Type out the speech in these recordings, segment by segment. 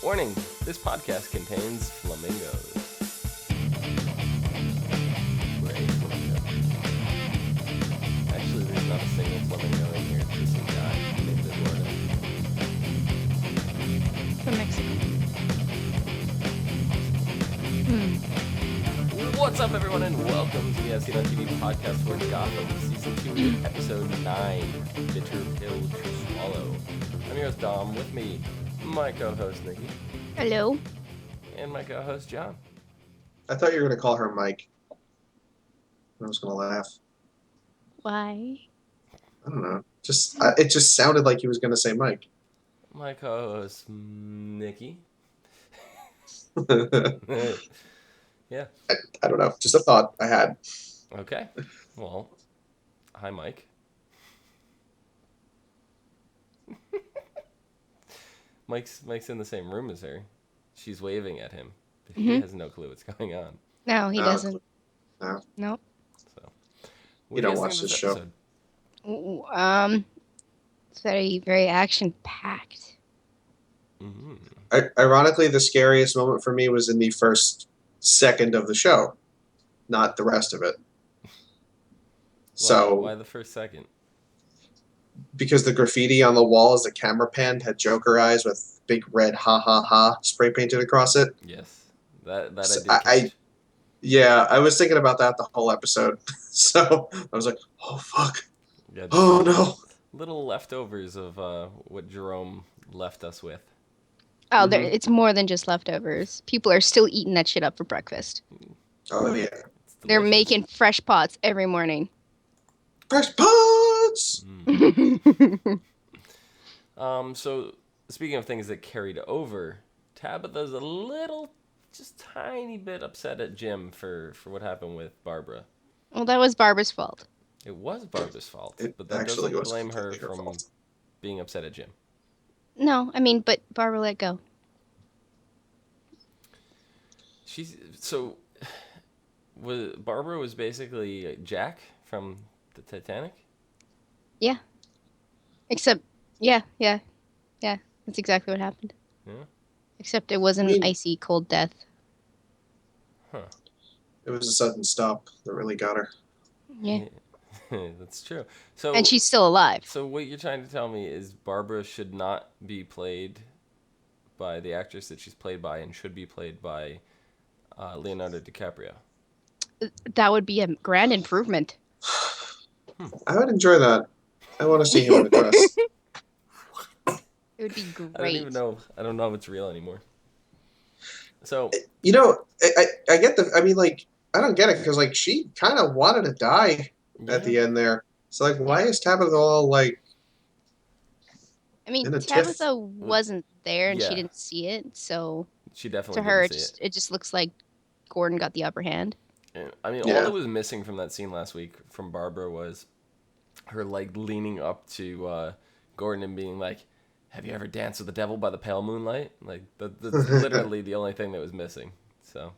Warning, this podcast contains flamingos. Gray flamingo. Actually, there's not a single flamingo in here. It's just a guy named Eduardo. From Mexico. What's up, everyone, and welcome to the ASOTV podcast for Gotham, Season 2, Episode 9, Bitter Pill to Swallow. I'm your host, Dom. With me, my co-host, Nikki. Hello. And my co-host, John. I thought you were going to call her Mike. I was going to laugh. Why? I don't know. It just sounded like he was going to say Mike. My co-host, Nikki. Yeah. I don't know. Just a thought I had. Okay. Well, hi, Mike. Mike's in the same room as her. She's waving at him. He has no clue what's going on. No, he doesn't. No. Nope. So, You don't watch this show. episode? Ooh, it's very action-packed. Mm-hmm. Ironically, the scariest moment for me was in the first second of the show, not the rest of it. Why the first second? Because the graffiti on the wall as the camera panned had Joker eyes with big red "ha ha ha" spray painted across it. Yes, that So I did catch. Yeah, I was thinking about that the whole episode. So I was like, oh fuck, Yeah, oh no. Little leftovers of what Jerome left us with. Oh, it's more than just leftovers. People are still eating that shit up for breakfast. Oh yeah, It's They're delicious. making fresh pots every morning. fresh pots. So speaking of things that carried over, Tabitha's a little, just tiny bit upset at Jim for what happened with Barbara. Well, that was Barbara's fault. It was Barbara's fault, It but that actually doesn't was blame her completely her from fault. being upset at Jim. No, I mean, but Barbara let go. Barbara was basically Jack from the Titanic. Yeah. Except, yeah. That's exactly what happened. Yeah. Except it wasn't an icy cold death. Huh. It was a sudden stop that really got her. Yeah. That's true. So And she's still alive. So what you're trying to tell me is Barbara should not be played by the actress that she's played by, and should be played by Leonardo DiCaprio. That would be a grand improvement. I would enjoy that. I want to see him in a dress. It would be great. I don't even know. I don't know if it's real anymore. So You know, I get the. I mean, like, I don't get it because, like, she kind of wanted to die at the end there. So, like, why is Tabitha all like? I mean, in a Tabitha tiff? wasn't there and Yeah. she didn't see it, so she definitely to her didn't see it just looks like Gordon got the upper hand. it. I mean, Yeah. all that was missing from that scene last week from Barbara was her like leaning up to Gordon and being like, "Have you ever danced with the devil by the pale moonlight?" Like that's literally the only thing that was missing. So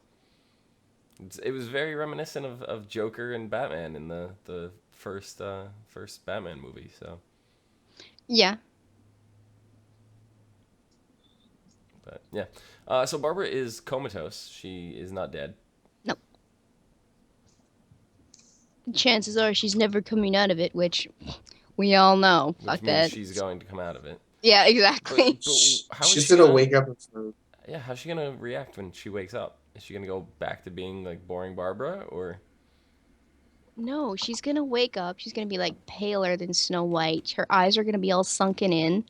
it was very reminiscent of Joker and Batman in the first Batman movie. So, Yeah. but yeah, so Barbara is comatose. She is not dead. Nope. Chances are she's never coming out of it, which we all know. Which Fuck means that. she's going to come out of it. Yeah, exactly. But how is She's she gonna gonna wake up and food. Yeah, how's she gonna react when she wakes up? Is she gonna go back to being like boring Barbara, or? No, she's gonna wake up. She's gonna be like paler than Snow White. Her eyes are gonna be all sunken in,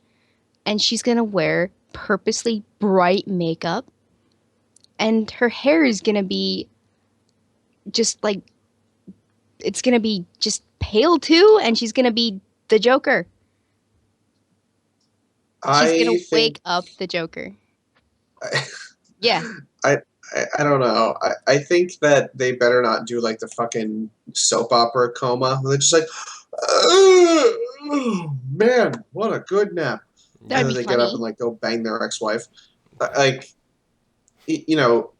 and she's gonna wear purposely bright makeup, and her hair is gonna be just like it's gonna be just pale too, and she's gonna be the Joker. She's gonna wake up the Joker. Yeah. I don't know. I think that they better not do like the fucking soap opera coma. They're just like, oh, man, what a good nap. That'd And be then they get up funny. and like go bang their ex-wife. Like, you know,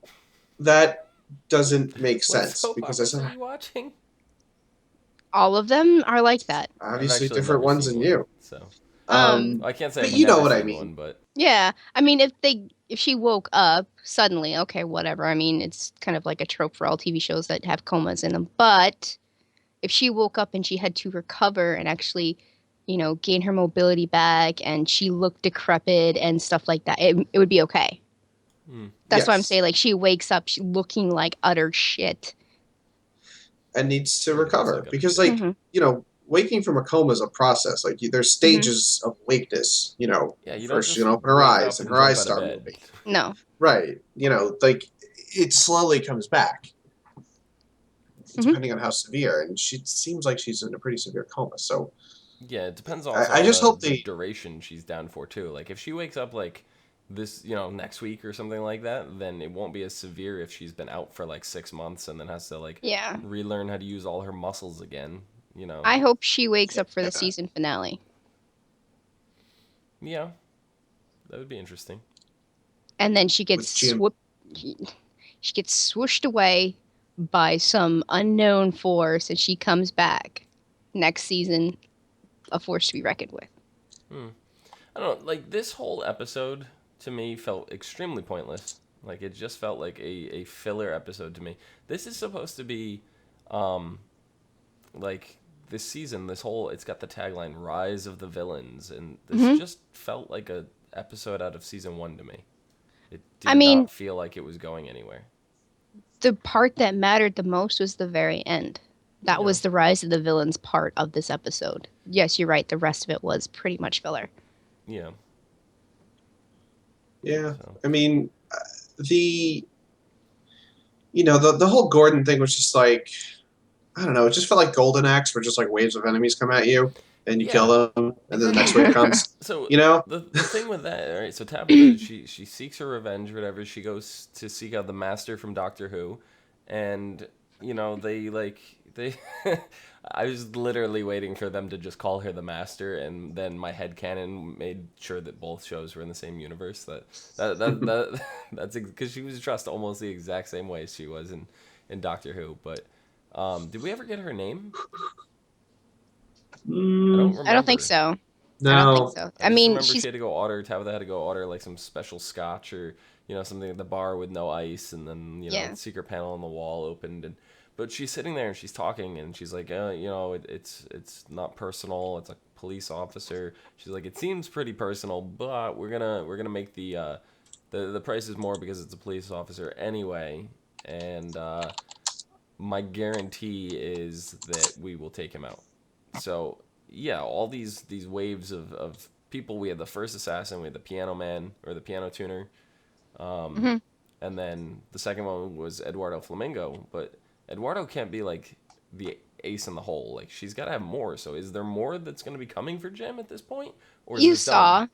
that doesn't make What sense soap because operas that's are you watching? All of them are like that. obviously I've actually different never ones seen than one, you. So I can't say but I've you know never what I seen mean. one, but Yeah, I mean, if she woke up suddenly, okay, whatever. I mean, it's kind of like a trope for all TV shows that have comas in them. But if she woke up and she had to recover and actually, gain her mobility back, and she looked decrepit and stuff like that, it would be okay. That's why I'm Yes, saying, like, she wakes up looking like utter shit. and needs to It looks recover like other because, shit. like, Mm-hmm. waking from a coma is a process. Like, there's stages of awakeness. Yeah, you don't First she's just gonna open her wake eyes, up and and her jump eyes out of start bed. moving. No. Right. Like it slowly comes back, depending on how severe. And she seems like she's in a pretty severe coma. So Yeah, it depends also I on just hope the they. duration she's down for too. Like if she wakes up like this, next week or something like that, then it won't be as severe if she's been out for like 6 months and then has to like Yeah. relearn how to use all her muscles again. I hope she wakes up for the Yeah. season finale. Yeah, that would be interesting. And then she gets she gets swooshed away by some unknown force, and she comes back next season, a force to be reckoned with. I don't know, like this whole episode to me felt extremely pointless. Like it just felt like a filler episode to me. This is supposed to be like this season, it's got the tagline Rise of the Villains, and this just felt like a episode out of season 1 to me. It did I mean, not feel like it was going anywhere. the part that mattered the most was the very end. That was the rise of the villains part of this episode. Yes, you're right. The rest of it was pretty much filler. Yeah. Yeah. So. I mean, the the whole Gordon thing was just like, I don't know. It just felt like Golden Axe, where just like waves of enemies come at you and you kill them, and then the next wave comes. So You know, the thing with that, all right? So Tabitha, she seeks her revenge, whatever. She goes to seek out the Master from Doctor Who, and they. I was literally waiting for them to just call her the Master, and then my headcanon made sure that both shows were in the same universe. That's because she was dressed almost the exact same way she was in Doctor Who. But did we ever get her name? I don't remember. I don't think so. No. I don't think so. I just remember she's she had to go order. Tabitha had to go order like some special scotch or something at the bar with no ice, and then the secret panel on the wall opened, but she's sitting there and she's talking and she's like, it's not personal. It's a police officer. She's like, it seems pretty personal, but we're gonna make the price is more because it's a police officer anyway, and my guarantee is that we will take him out. So yeah, all these waves of people. We had the first assassin, we had the piano man or the piano tuner, and then the second one was Eduardo Flamingo. But Eduardo can't be like the ace in the hole. Like she's got to have more. So is there more that's going to be coming for Jem at this point, or is you this saw? done?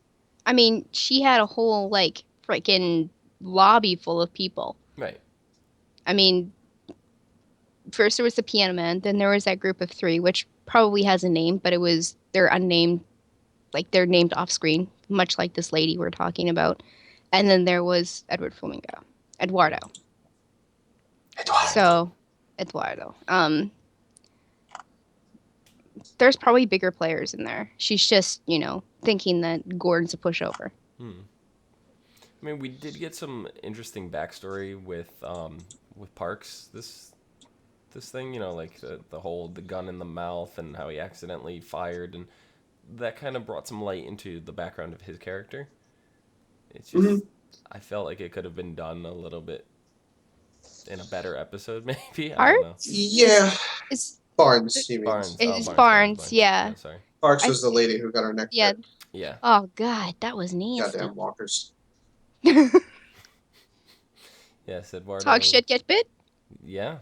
I mean, she had a whole like freaking lobby full of people. Right. I mean, first there was the piano man, then there was that group of 3, which probably has a name, but they're unnamed, like they're named off screen, much like this lady we're talking about. And then there was Eduardo. So, Eduardo. There's probably bigger players in there. She's just, thinking that Gordon's a pushover. I mean, we did get some interesting backstory with Parks. This thing, like the gun in the mouth and how he accidentally fired, and that kind of brought some light into the background of his character. It's just I felt like it could have been done a little bit in a better episode, maybe. I don't know. Yeah. It's Barnes, he means. Barnes. It's Oh, Barnes, yeah. Sorry. Parks was the lady who got her neck Yeah. bit. Yeah. Oh God, that was nasty. Goddamn walkers. Yes, Eduardo. Talk shit, get bit. Yeah.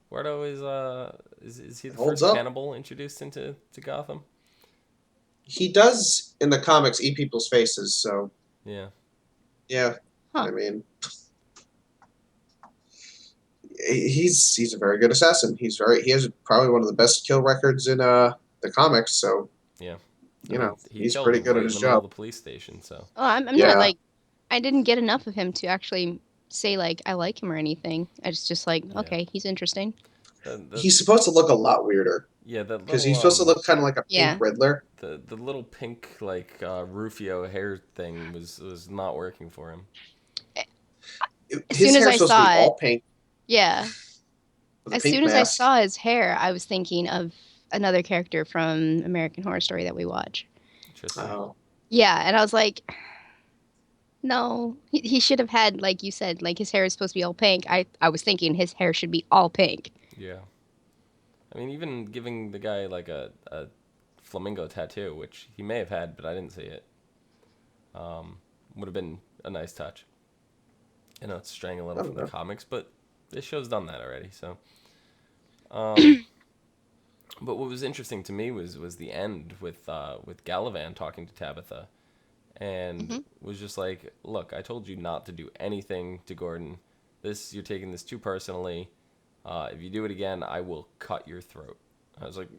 Eduardo is he the Holds first up. cannibal introduced into Gotham? He does in the comics eat people's faces, so Yeah. yeah. Huh. I mean, he's a very good assassin. He has probably one of the best kill records in the comics. So Yeah. he's killed pretty good right at his in the middle job. of the police station. So. Oh, I'm not like, I didn't get enough of him to actually say like I like him or anything. I just like, okay, he's interesting. he's supposed to look a lot weirder. Yeah, that Because little he's supposed to look kind of like a pink Yeah. Riddler. the little pink like Rufio hair thing was not working for him. As His soon as hair's I supposed to be saw all it, pink yeah. with a As pink soon as I mask. saw his hair, I was thinking of another character from American Horror Story that we watch. Interesting. Oh, Yeah, and I was like, no, he should have had, like you said, like his hair is supposed to be all pink. I was thinking his hair should be all pink. Yeah. I mean, even giving the guy like a flamingo tattoo, which he may have had, but I didn't see it, would have been a nice touch. I know it's straying a little I from don't the know. comics, but this show's done that already. So, um, but what was interesting to me was the end with Galavan talking to Tabitha, and was just like, "Look, I told you not to do anything to Gordon. You're taking this too personally. If you do it again, I will cut your throat." I was like,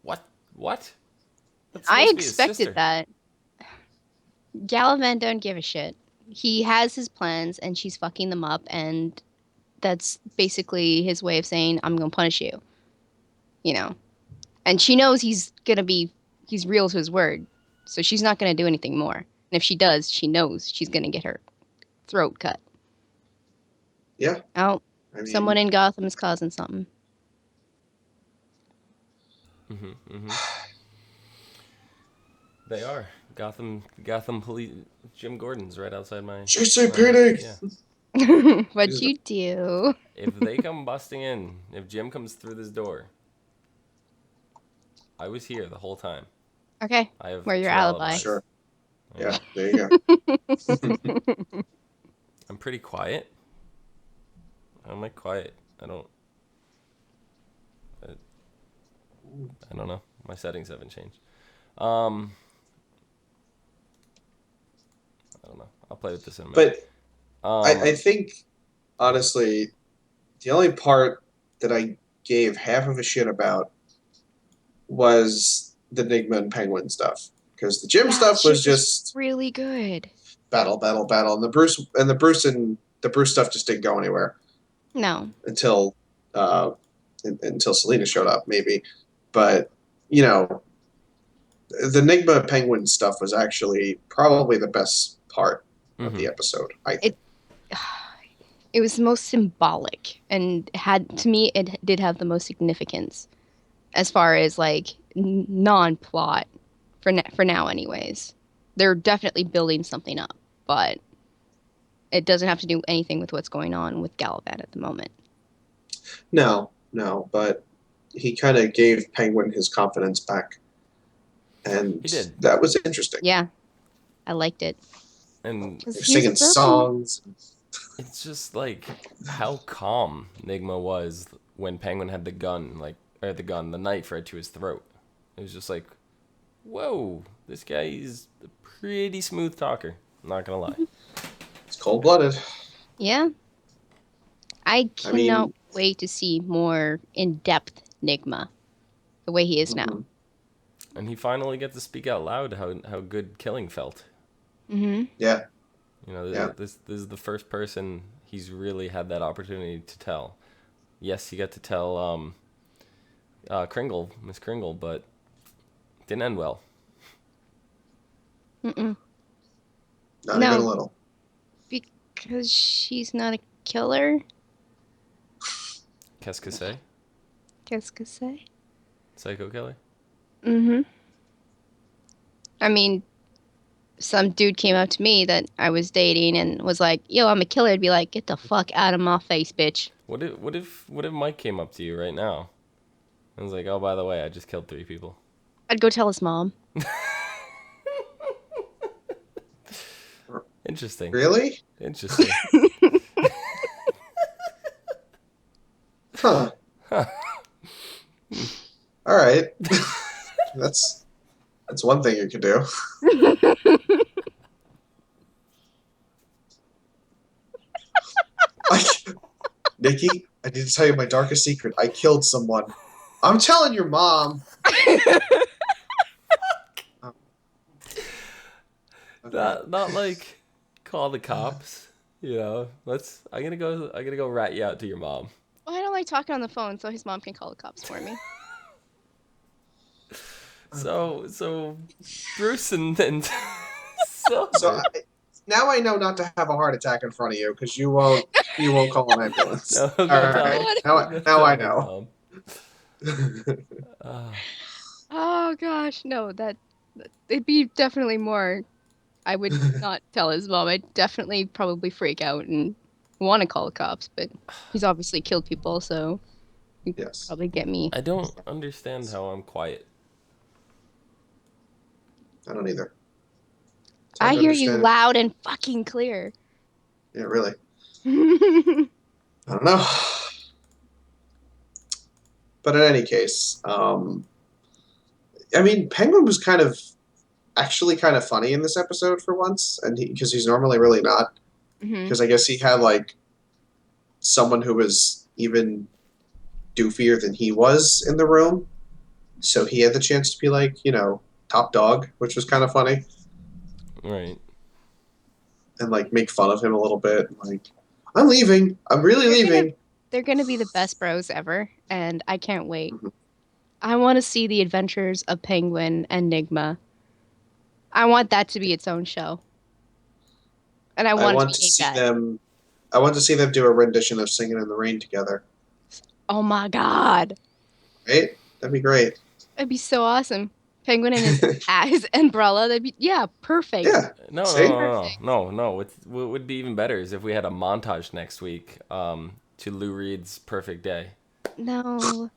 "What? What? That's I supposed to be his expected sister." that. Galavan don't give a shit. He has his plans, and she's fucking them up, and that's basically his way of saying, "I'm gonna punish you." You know, and she knows he's real to his word, so she's not gonna do anything more. And if she does, she knows she's gonna get her throat cut. Yeah. Oh, I mean, someone in Gotham is causing something. They are Gotham police. Jim Gordon's right outside my. JCPD. Yeah. What'd you do? If they come busting in, if Jim comes through this door, I was here the whole time. Okay, I have we're your two alibi. alibis. Sure. Yeah, there you go. I'm pretty quiet. I'm like quiet. I don't know. My settings haven't changed. I don't know. I'll play with this in a minute. But I think, honestly, the only part that I gave half of a shit about was the Enigma and Penguin stuff. Because the Jim stuff was just really good. battle, battle, battle, and the Bruce stuff just didn't go anywhere No. until Selena showed up, maybe. But you know, the Enigma Penguin stuff was actually probably the best part of the episode. I think. It was the most symbolic, and to me it did have the most significance as far as like non-plot for now anyways. They're definitely building something up, but it doesn't have to do anything with what's going on with Galavan at the moment. No, but he kind of gave Penguin his confidence back, and He did. that was interesting. Yeah, I liked it. And They're singing songs. It's just like how calm Enigma was when Penguin had the gun, the knife right to his throat. It was just like, whoa, this guy is a pretty smooth talker. I'm not gonna lie. It's cold-blooded. Yeah. I cannot wait to see more in-depth Enigma, the way he is now. And he finally got to speak out loud how good killing felt. Yeah. You know, this is the first person he's really had that opportunity to tell. Yes, he got to tell Miss Kringle, but it didn't end well. Not even a little. Because she's not a killer. Qu'est-ce que c'est? Qu'est-ce que c'est? Psycho killer? I mean, some dude came up to me that I was dating and was like, "Yo, I'm a killer." I'd be like, "Get the fuck out of my face, bitch." What if Mike came up to you right now and was like, "Oh, by the way, I just killed 3 people." I'd go tell his mom. Interesting. Really? Interesting. Huh. All right. That's one thing you could do. Nikki, I need to tell you my darkest secret. I killed someone. I'm telling your mom. Not like call the cops. You know, I'm gonna go rat you out to your mom. I don't like talking on the phone so his mom can call the cops for me. So Bruce and Silver. So now I know not to have a heart attack in front of you because you won't call an ambulance. No, All right. Now I know. Oh gosh, no, that it'd be definitely more. I would not tell his mom. I'd definitely probably freak out and want to call the cops, but he's obviously killed people, so he'd Yes. probably get me. I don't understand how I'm quiet. I don't either. I hear you loud and fucking clear. Yeah, really. I don't know. But in any case, I mean, Penguin was actually kind of funny in this episode for once, and because he's normally really not. Because I guess he had like someone who was even doofier than he was in the room, so he had the chance to be like, top dog, which was kind of funny. Right. And like make fun of him a little bit, like, I'm leaving. I'm really leaving. They're gonna be the best bros ever, and I can't wait. I want to see the adventures of Penguin and Nigma. I want that to be its own show. And I want to see them. I want to see them do a rendition of "Singing in the Rain" together. Oh my god! Right? That'd be great. That'd be so awesome. Penguin and his umbrella. That'd be perfect. Yeah. No. What would be even better is if we had a montage next week to Lou Reed's "Perfect Day." No.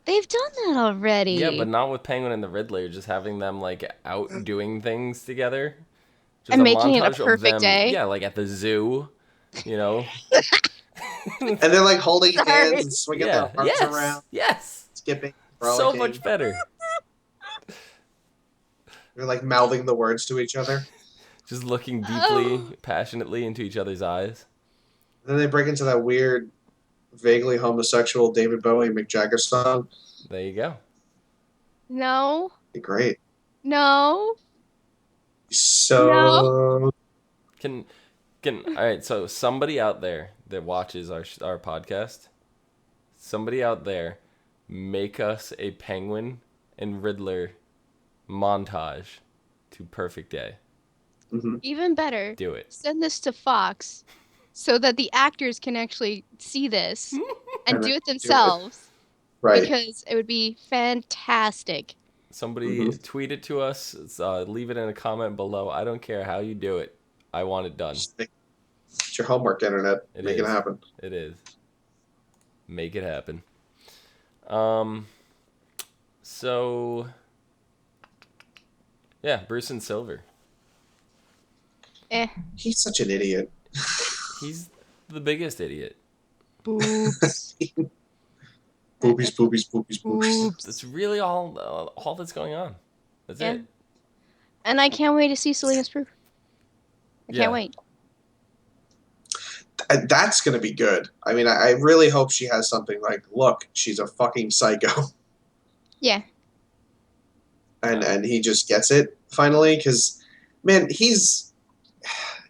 They've done that already. Yeah, but not with Penguin and the Riddler. Just having them like out doing things together. Just and making it a perfect day. Yeah, like at the zoo, And they're like holding hands and swinging their arms around. Yes. Skipping. So much better. They're like mouthing the words to each other. Just looking deeply, passionately into each other's eyes. And then they break into that weird, vaguely homosexual David Bowie Mick Jagger song. There you go. No. Great. No. So. No. Can all right, so somebody out there that watches our podcast, somebody out there make us a Penguin and Riddler montage to Perfect Day. Mm-hmm. Even better. Do it. Send this to Fox so that the actors can actually see this and do it themselves. Right. Because it would be fantastic. Somebody tweet it to us. Leave it in a comment below. I don't care how you do it. I want it done. It's your homework, Internet. Make it happen. It is. Make it happen. So, yeah, Bruce and Silver. He's such an idiot. He's the biggest idiot. Boobs. Boobies. That's really all that's going on. That's it. And I can't wait to see Selena's proof. I can't wait. That's going to be good. I mean, I really hope she has something like, look, she's a fucking psycho. Yeah. And he just gets it finally because, man, he's,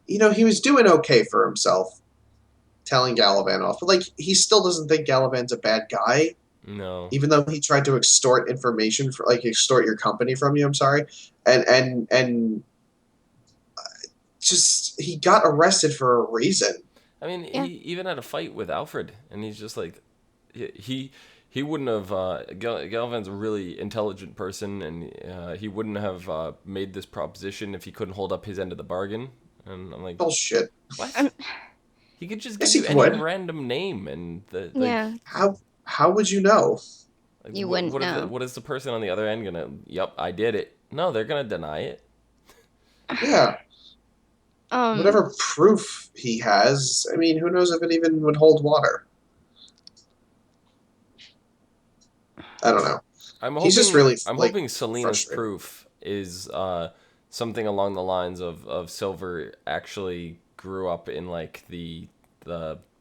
he was doing okay for himself telling Galavan off. But, like, he still doesn't think Galavan's a bad guy. No. Even though he tried to extort information, extort your company from you, I'm sorry. And just, he got arrested for a reason. I mean, he even had a fight with Alfred, and he's just like, he wouldn't have, Galvan's a really intelligent person, and he wouldn't have made this proposition if he couldn't hold up his end of the bargain. And I'm like, bullshit. What? He could just give you any random name, and How would you know? Like, you wouldn't know. What is the person on the other end gonna? Yep, I did it. No, they're gonna deny it. Yeah. Whatever proof he has, I mean, who knows if it even would hold water? I don't know. He's just really. I'm hoping Selena's proof is something along the lines of Silver actually grew up in like the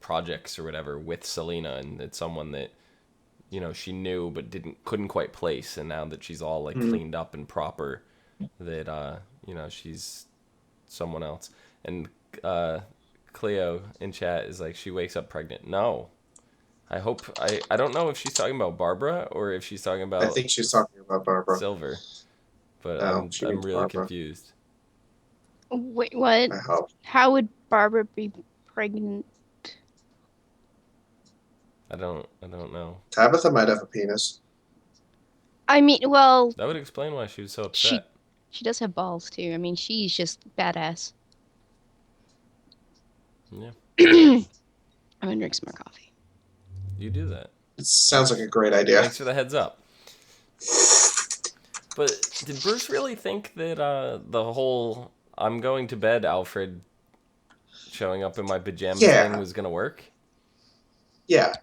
projects or whatever with Selena, and it's someone that she knew but couldn't quite place, and now that she's all like cleaned up and proper, that she's someone else. And Clio in chat is like, she wakes up pregnant. No, I hope I don't know if she's talking about Barbara or if she's talking I about think she's talking about Barbara. Silver, but No, she I'm means really Barbara. confused. Wait, what? I hope. How would Barbara be pregnant? I don't know. Tabitha might have a penis. I mean, well, That would explain why she was so she upset. does have balls too. I mean, she's just badass. Yeah, I'm gonna drink some more coffee. you do that. It sounds like a great idea. Thanks for the heads up. But did Bruce really think that the whole "I'm going to bed, Alfred" showing up in my pajamas Yeah. thing was gonna work? Yeah.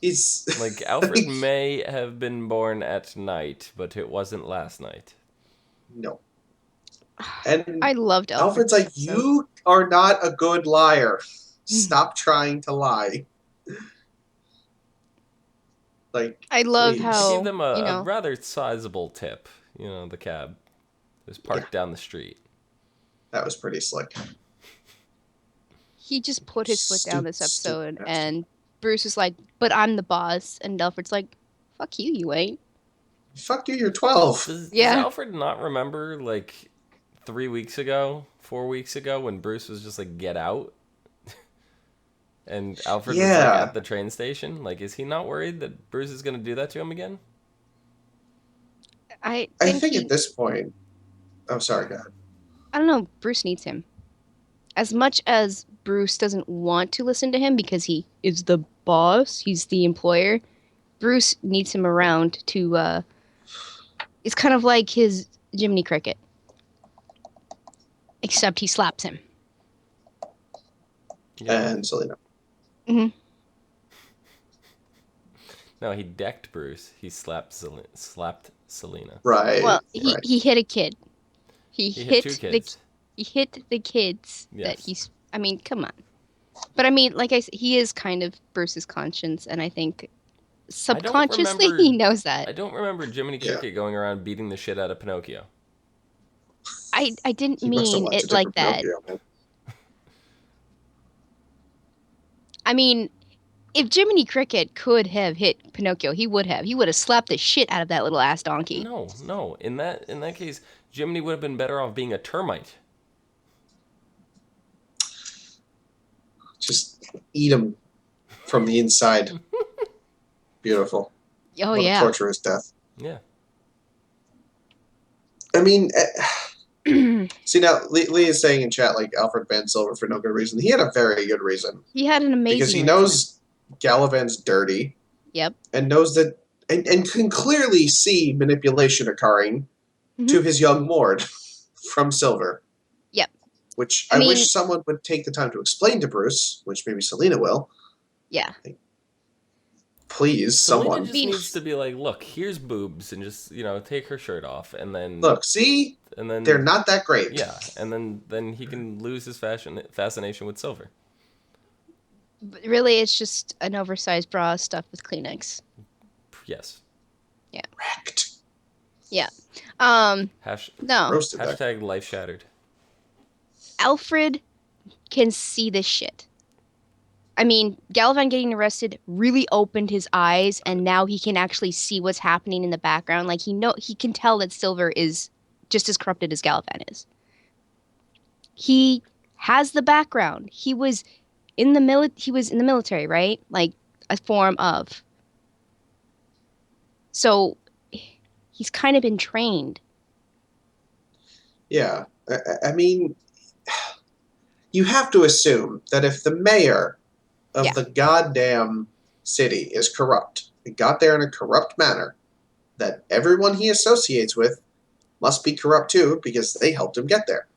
He's Like, Alfred may have been born at night, but it wasn't last night. No. And I loved Alfred's Alfred. like, you are not a good liar. Stop trying to lie. Like, I love please. I how gave them a, you a know. rather sizable tip. You know, the cab was parked down the street. That was pretty slick. He just put his foot down this Stupid episode, bastard. and Bruce is like, "But I'm the boss," and Alfred's like, "Fuck you, you ain't." Fuck you, you're 12. Does Yeah. Alfred not remember, like, 4 weeks ago, when Bruce was just like, "Get out"? And Alfred was like Yeah. at the train station. Like, is he not worried that Bruce is gonna do that to him again? I I think think he. at this point. Oh, sorry, go ahead. I don't know. Bruce needs him. As much as Bruce doesn't want to listen to him because he is the boss, he's the employer. Bruce needs him around to. It's kind of like his Jiminy Cricket, except he slaps him. Yeah. And Selena. No, he decked Bruce. He slapped Selena. Right. Well, right. he hit a kid. He hit two kids. He hit the kids that Yes. he's. I mean, come on. But I mean, like I said, he is kind of Bruce's conscience, and I think subconsciously remember- he knows that. I don't remember Jiminy Yeah. Cricket going around beating the shit out of Pinocchio. I didn't He must have mean watched it a like different that. Pinocchio, man. I mean, if Jiminy Cricket could have hit Pinocchio, he would have. He would have slapped the shit out of that little ass donkey. No. In that case, Jiminy would have been better off being a termite. Just eat him from the inside. Beautiful. Oh What a yeah. torturous death. Yeah. I mean, see now, Lee is saying in chat like Alfred banned Silver for no good reason. He had a very good reason He had an amazing because he reason. knows Galavan's dirty. Yep. And knows that, and can clearly see manipulation occurring to his young Mord from Silver. Yep. Which I I mean- wish someone would take the time to explain to Bruce, which maybe Selena will. Yeah. Please, Selena someone. just needs to be like, look, here's boobs, and just, you know, take her shirt off, and then Look, see? and then They're not that great. Yeah, and then he can lose his fascination with Silver. But really, it's just an oversized bra stuffed with Kleenex. Yes. Wrecked. Yeah. No. Roasted that. Hashtag life shattered. Alfred can see this shit. I mean, Galavan getting arrested really opened his eyes, and now he can actually see what's happening in the background. Like he can tell that Silver is just as corrupted as Galavan is. He has the background. He was in the military, right? Like a form of. So he's kind of been trained. Yeah. I mean, you have to assume that if the mayor of Yeah. the goddamn city is corrupt, he got there in a corrupt manner, that everyone he associates with must be corrupt too because they helped him get there.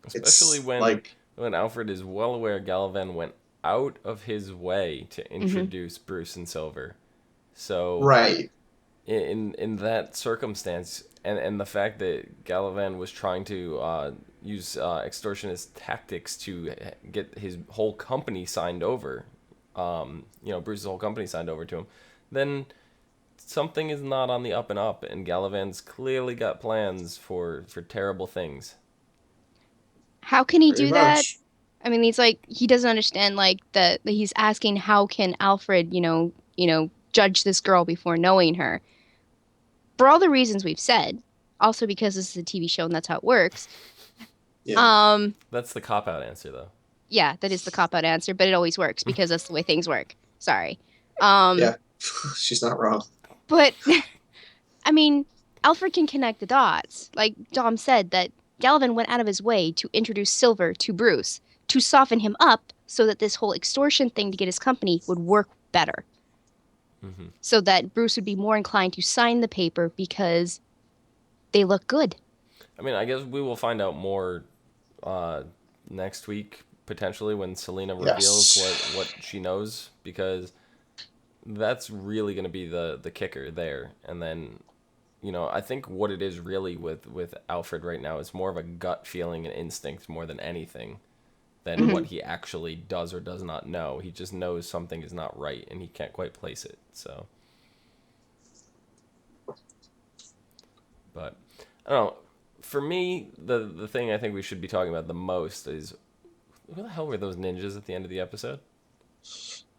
Especially It's when like, when Alfred is well aware Galavan went out of his way to introduce Bruce and Silver. So right. in that circumstance, and the fact that Galavan was trying to use extortionist tactics to get his whole company signed over, Bruce's whole company signed over to him, then something is not on the up and up, and Galavan's clearly got plans for terrible things. How can he Pretty do that? much. I mean, he doesn't understand, like, that he's asking how can Alfred, judge this girl before knowing her. For all the reasons we've said, also because this is a TV show and that's how it works. Yeah. That's the cop-out answer, though. Yeah, that is the cop-out answer, but it always works because that's the way things work. Sorry. Yeah. She's not wrong. But, I mean, Alfred can connect the dots. Like Dom said, that Galvin went out of his way to introduce Silver to Bruce, to soften him up so that this whole extortion thing to get his company would work better. Mm-hmm. So that Bruce would be more inclined to sign the paper because they look good. I mean, I guess we will find out more next week, potentially, when Selena reveals what she knows, because that's really going to be the kicker there. And then, I think what it is really with Alfred right now is more of a gut feeling and instinct more than anything than what he actually does or does not know. He just knows something is not right, and he can't quite place it, so. But, I don't know. For me, the thing I think we should be talking about the most is, who the hell were those ninjas at the end of the episode?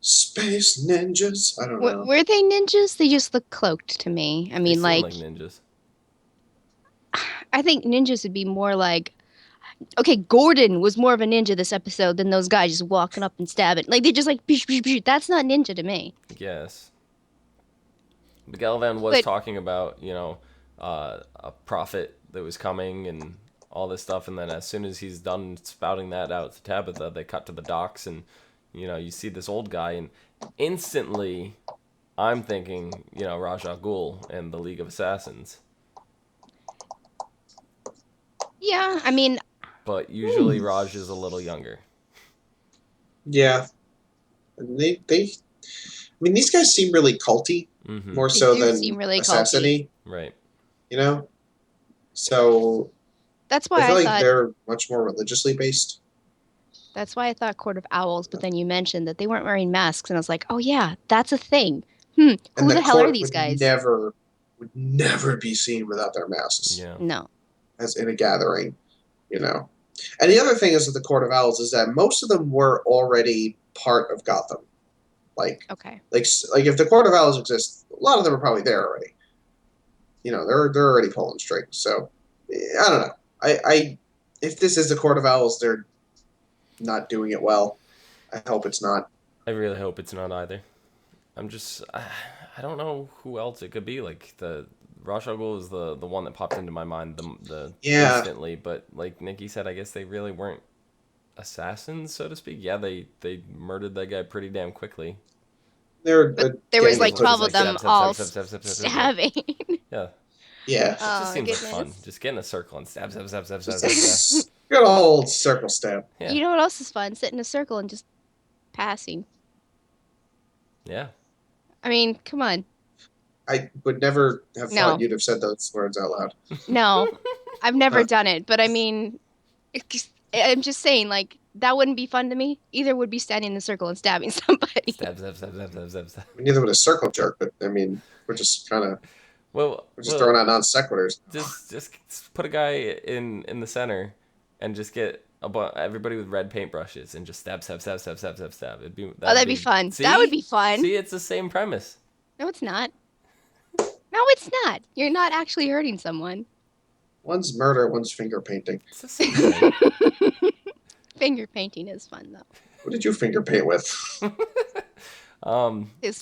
Space ninjas? I don't know. Were they ninjas? They just look cloaked to me. I mean, They seem like ninjas. I think ninjas would be more like, okay, Gordon was more of a ninja this episode than those guys just walking up and stabbing. Like, they're just like, bish, bish, bish. That's not ninja to me. Yes. But Galvan was talking about, a prophet that was coming and all this stuff, and then as soon as he's done spouting that out to Tabitha, they cut to the docks, and you see this old guy, and instantly I'm thinking Ra's al Ghul and the League of Assassins. Yeah, I mean, but usually Raj is a little younger. Yeah, and I mean, these guys seem really culty, more so than really assassiny, right? So that's why I feel like thought they're much more religiously based. That's why I thought Court of Owls, but then you mentioned that they weren't wearing masks, and I was like, oh yeah, that's a thing. Who the hell are these guys? Would never be seen without their masks. Yeah. No. As in a gathering, And the other thing is with the Court of Owls is that most of them were already part of Gotham. Okay. Like if the Court of Owls exists, a lot of them are probably there already. They're already pulling strings. So I don't know. I if this is the Court of Owls, they're not doing it well. I hope it's not. I really hope it's not either. I don't know who else it could be. Like the Ra's al Ghul is the one that popped into my mind instantly. But like Nikki said, I guess they really weren't assassins, so to speak. Yeah, they murdered that guy pretty damn quickly. There was like 12 of them all stabbing. Yeah. Yeah. It just seems like fun. Just get in a circle and stab. Good old circle stab. Yeah. You know what else is fun? Sit in a circle and just passing. Yeah. I mean, come on. I would never have thought you'd have said those words out loud. No, I've never done it. But I mean, I'm just saying, like, that wouldn't be fun to me. Either would be standing in a circle and stabbing somebody. Stab. Neither would a circle jerk, but I mean, we're just kind of... we're just throwing out non sequiturs. Just put a guy in the center and just get everybody with red paintbrushes and just stab. That'd be fun. See? That would be fun. See, it's the same premise. No, it's not. No, it's not. You're not actually hurting someone. One's murder, one's finger painting. It's the same thing. Finger painting is fun, though. What did you finger paint with?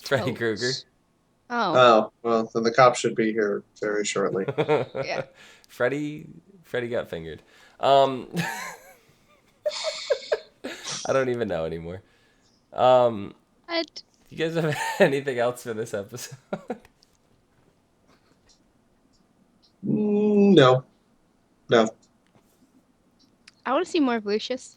Freddy Krueger. Oh, well, then the cops should be here very shortly. Yeah. Freddy got fingered. I don't even know anymore. What? You guys have anything else for this episode? No. I want to see more of Lucius.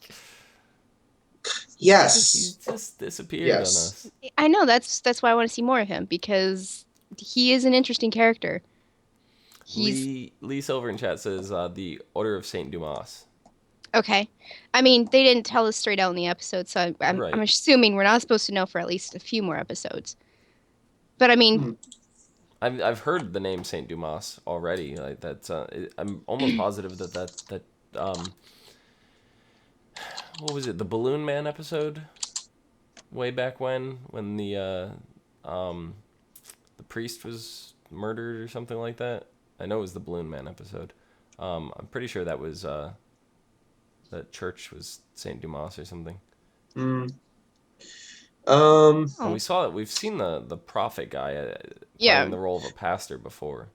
Yes. He just disappeared on us. I know, that's why I want to see more of him, because he is an interesting character. Lee Silver in chat says the Order of Saint Dumas. Okay. I mean, they didn't tell us straight out in the episode, so I'm assuming we're not supposed to know for at least a few more episodes. But I mean... I've heard the name Saint Dumas already. Like that's I'm almost positive that what was it? The Balloon Man episode? Way back when the the priest was murdered or something like that. I know it was the Balloon Man episode. I'm pretty sure that was that church was Saint Dumas or something. Mm. And we saw it. We've seen the prophet guy Yeah. playing the role of a pastor before.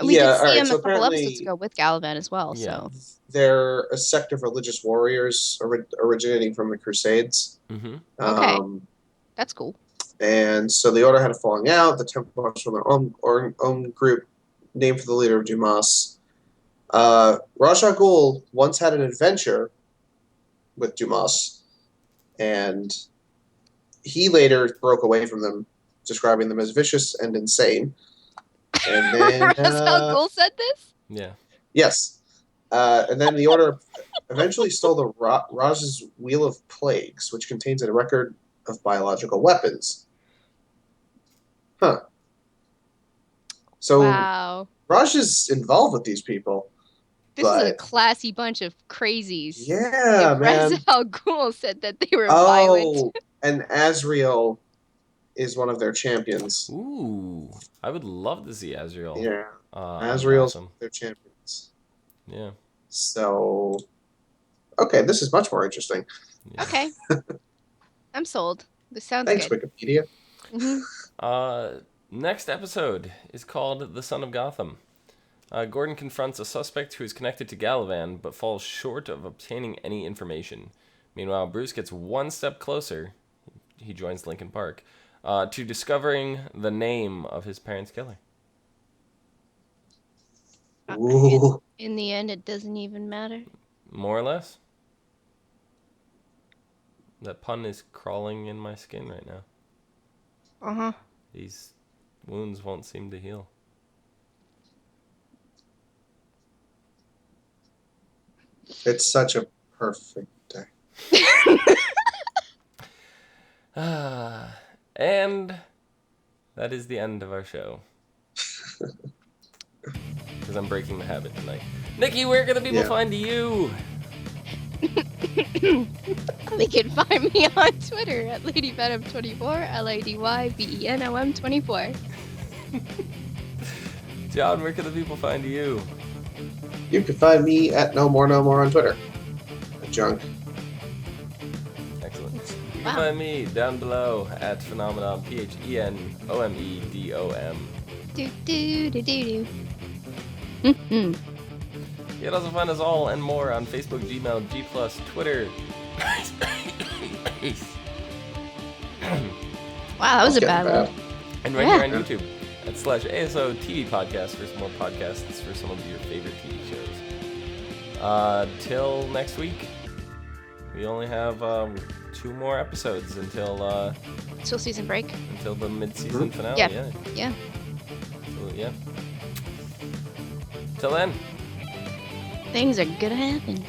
We Yeah, did see alright, him so a couple apparently- episodes ago with Galavan as well. Yeah. So They're a sect of religious warriors originating from the Crusades. Mm-hmm. Okay. That's cool. And so the Order had a falling out. The Templars from their own group, named for the leader of Dumas. Ra's al Ghul once had an adventure with Dumas, and he later broke away from them, describing them as vicious and insane. And then, Ra's al Ghul said this? Yeah. yes. And then the Order eventually stole the Raj's Wheel of Plagues, which contains a record of biological weapons. Huh. So Wow. Raj is involved with these people. This is a but- classy bunch of crazies. Yeah, If man. Ra's al Ghul said that they were violent. Oh, and Azrael is one of their champions. Ooh, I would love to see Azrael. Yeah, on Azrael's Gotham. their champions. Yeah. So, okay, this is much more interesting. Yeah. Okay. I'm sold. This sounds Thanks, good. Wikipedia. Mhm. Next episode is called The Son of Gotham. Gordon confronts a suspect who is connected to Galavan, but falls short of obtaining any information. Meanwhile, Bruce gets one step closer. He joins Lincoln Park to discovering the name of his parents' killer. Ooh. In the end, it doesn't even matter. More or less. That pun is crawling in my skin right now. Uh-huh. These wounds won't seem to heal. It's such a perfect day. And that is the end of our show. Because I'm breaking the habit tonight. Nikki, where can the people Yeah. find you? They can find me on Twitter at LadyVenom24, LadyVenom24. John, where can the people find you? You can find me at No More on Twitter. Junk. Excellent. You can Wow. find me down below at Phenomenon, PHENOMEDOM. Do do do do do. Mm-hmm. You can also find us all and more on Facebook, Gmail, G+, Twitter. Wow, that was a Getting bad bad. one. And right Yeah. here on YouTube at /ASOTV podcast for some more podcasts for some of your favorite TV shows. Till next week, we only have 2 more episodes until Till season break. the mid-season finale. Yeah. Yeah. So, yeah. Till then. Things are gonna happen.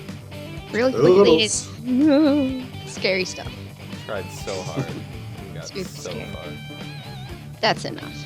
Really quickly. Oodles. It's scary stuff. Tried so hard. We got It's so scary. far. That's enough.